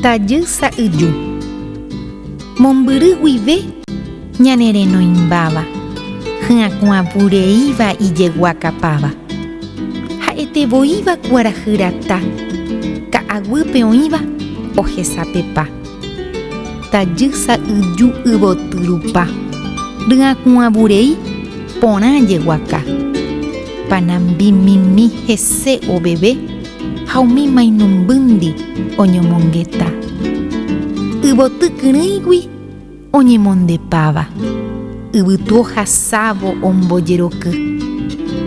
Tajy sa'yju. Mombyry guive ñanerenoimbáva, hyakuãvureíva ijeguakapáva. Ha'etevoíva kuarahyrata, ka'aguýpe oĩva ohesapepa. Tajy sa'yju yvotyrupa, ryakuãvurei porã jeguaka. Panambimimi hese oveve ha umi mainumbýndi oñomongeta. Yvotykyrỹigui oñemondepáva. Yvytu ohasávo ombojeroky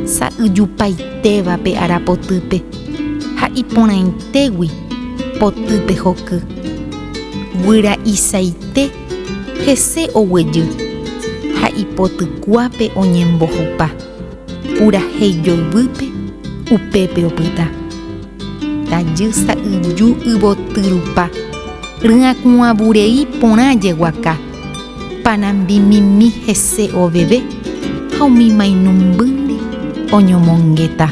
sa'yjupaitévape arapotýpe ha iporãitegui potýpe hoky. Guyra'isaite hese oguejy ha ipotykuápe oñembohupa. Purahéi joyvýpe upépe opyta. Tajy sa'yju yvotyrupa, ryakuãvurei porã jeguaka. Panambimimi hese oveve ha umi mainumbýndi oñomongeta.